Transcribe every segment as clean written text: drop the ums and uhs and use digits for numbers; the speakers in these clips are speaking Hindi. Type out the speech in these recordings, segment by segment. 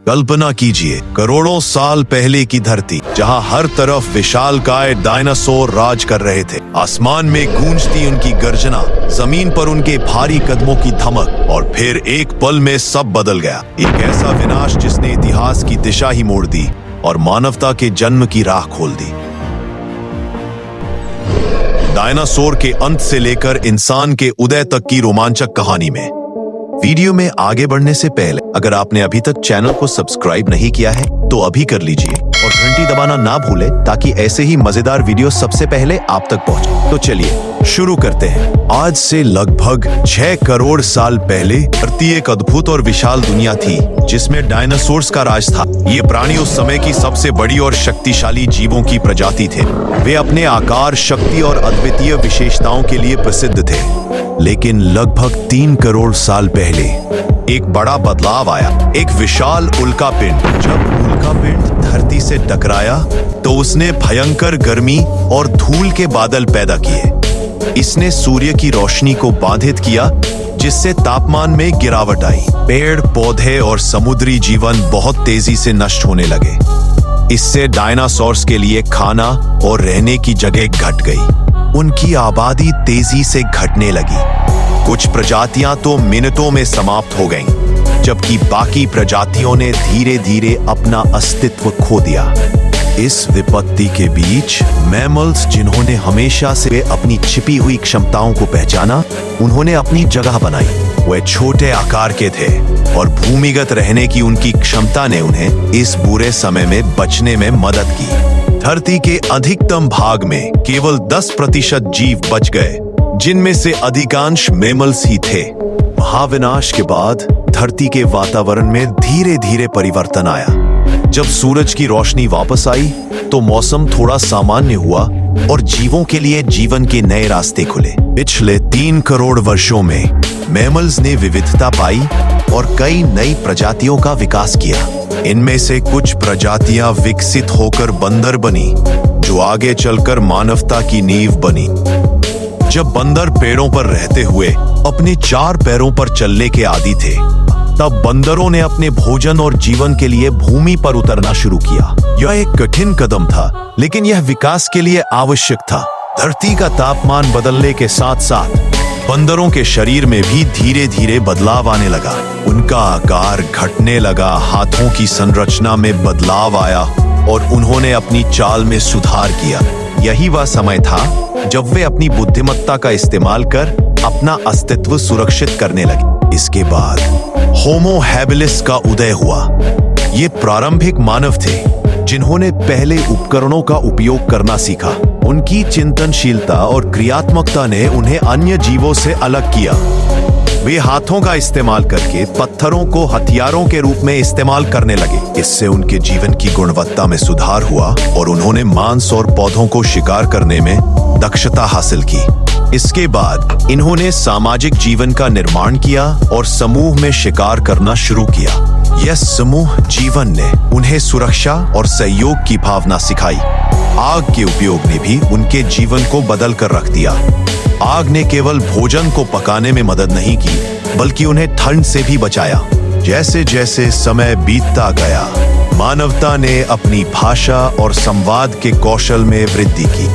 कल्पना कीजिए, करोड़ों साल पहले की धरती, जहां हर तरफ विशालकाय डायनासोर राज कर रहे थे। आसमान में गूंजती उनकी गर्जना, जमीन पर उनके भारी कदमों की धमक, और फिर एक पल में सब बदल गया। एक ऐसा विनाश जिसने इतिहास की दिशा ही मोड़ दी और मानवता के जन्म की राह खोल दी। डायनासोर के अंत से लेकर इंसान के उदय तक की रोमांचक कहानी में। वीडियो में आगे बढ़ने से पहले अगर आपने अभी तक चैनल को सब्सक्राइब नहीं किया है तो अभी कर लीजिए और घंटी दबाना ना भूलें ताकि ऐसे ही मजेदार वीडियो सबसे पहले आप तक पहुंचे। तो चलिए शुरू करते हैं। आज से लगभग 6 करोड़ साल पहले धरती एक अद्भुत और विशाल दुनिया थी जिसमें डायनासोर्स का राज था। ये प्राणी उस समय की सबसे बड़ी और शक्तिशाली जीवों की प्रजाति थे। वे अपने आकार, शक्ति और अद्वितीय विशेषताओं के लिए प्रसिद्ध थे। लेकिन लगभग 3 करोड़ साल पहले एक बड़ा बदलाव आया। एक विशाल उल्कापिंड। जब उल्कापिंड धरती से टकराया तो उसने भयंकर गर्मी और धूल के बादल पैदा किए। इसने सूर्य की रोशनी को बाधित किया जिससे तापमान में गिरावट आई। पेड़ पौधे और समुद्री जीवन बहुत तेजी से नष्ट होने लगे। इससे डायनासोर्स के लिए खाना और रहने की जगह घट गई। उनकी आबादी तेजी से घटने लगी। कुछ प्रजातियां तो मिनटों में समाप्त हो गईं, जबकि बाकी प्रजातियों ने धीरे धीरे अपना अस्तित्व खो दिया। इस विपत्ति के बीच मैमल्स, जिन्होंने हमेशा से अपनी छिपी हुई क्षमताओं को पहचाना, उन्होंने अपनी जगह बनाई। वे छोटे आकार के थे और भूमिगत रहने की उनकी क्षमता ने उन्हें इस बुरे समय में बचने में मदद की। धरती के अधिकतम भाग में केवल 10% जीव बच गए, जिनमें से अधिकांश मैमल्स ही थे। महाविनाश के बाद धरती के वातावरण में धीरे धीरे परिवर्तन आया। जब सूरज की रोशनी वापस आई तो मौसम थोड़ा सामान्य हुआ और जीवों के लिए जीवन के नए रास्ते खुले। पिछले 3 करोड़ वर्षों में मैमल्स ने विविधता पाई और कई नई प्रजातियों का विकास किया। इनमें से कुछ प्रजातियां विकसित होकर बंदर बनी, जो आगे चलकर मानवता की नींव बनी। जब बंदर पेड़ों पर रहते हुए अपने 4 पैरों पर चलने के आदी थे, तब बंदरों ने अपने भोजन और जीवन के लिए भूमि पर उतरना शुरू किया। यह एक कठिन कदम था, लेकिन यह विकास के लिए आवश्यक था। धरती का तापमान बदलने के साथ साथ बंदरों के शरीर में भी धीरे धीरे बदलाव आने लगा। उनका आकार घटने लगा, हाथों की संरचना में बदलाव आया और उन्होंने अपनी चाल में सुधार किया। यही वह समय था जब वे अपनी बुद्धिमत्ता का इस्तेमाल कर अपना अस्तित्व सुरक्षित करने लगे। इसके बाद होमो हैबिलिस का उदय हुआ। ये प्रारंभिक मानव थे जिन्होंने पहले उपकरणों का उपयोग करना सीखा। उनकी चिंतनशीलता और क्रियात्मकता ने उन्हें अन्य जीवों से अलग किया। वे हाथों का इस्तेमाल करके पत्थरों को हथियारों के रूप में इस्तेमाल करने लगे। इससे उनके जीवन की गुणवत्ता में सुधार हुआ और उन्होंने मांस और पौधों को शिकार करने में दक्षता हासिल की। इसके बाद इन्होंने सामाजिक जीवन का निर्माण किया और समूह में शिकार करना शुरू किया। यह समूह जीवन ने उन्हें सुरक्षा और सहयोग की भावना सिखाई। आग के उपयोग ने भी उनके जीवन को बदल कर रख दिया। आग ने केवल भोजन को पकाने में मदद नहीं की, बल्कि उन्हें ठंड से भी बचाया। जैसे जैसे समय बीतता गया, मानवता ने अपनी भाषा और संवाद के कौशल में वृद्धि की।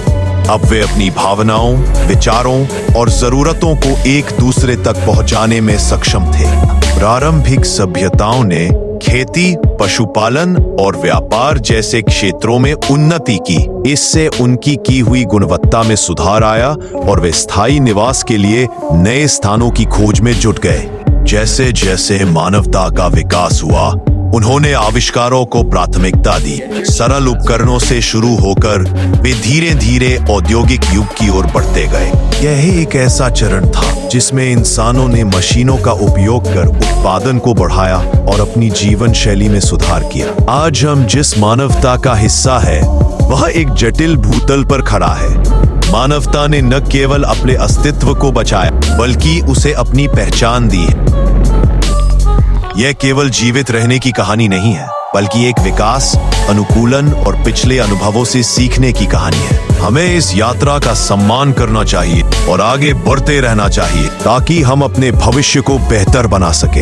अब वे अपनी भावनाओं, विचारों और जरूरतों को एक दूसरे तक पहुंचाने में सक्षम थे। प्रारंभिक सभ्यताओं ने खेती, पशुपालन और व्यापार जैसे क्षेत्रों में उन्नति की। इससे उनकी की हुई गुणवत्ता में सुधार आया और वे स्थायी निवास के लिए नए स्थानों की खोज में जुट गए। जैसे जैसे मानवता का विकास हुआ, उन्होंने आविष्कारों को प्राथमिकता दी। सरल उपकरणों से शुरू होकर वे धीरे धीरे औद्योगिक युग की ओर बढ़ते गए। यह एक ऐसा चरण था जिसमें इंसानों ने मशीनों का उपयोग कर उत्पादन को बढ़ाया और अपनी जीवन शैली में सुधार किया। आज हम जिस मानवता का हिस्सा है, वह एक जटिल भूतल पर खड़ा है। मानवता ने न केवल अपने अस्तित्व को बचाया, बल्कि उसे अपनी पहचान दी है। यह केवल जीवित रहने की कहानी नहीं है, बल्कि एक विकास, अनुकूलन और पिछले अनुभवों से सीखने की कहानी है। हमें इस यात्रा का सम्मान करना चाहिए और आगे बढ़ते रहना चाहिए ताकि हम अपने भविष्य को बेहतर बना सके।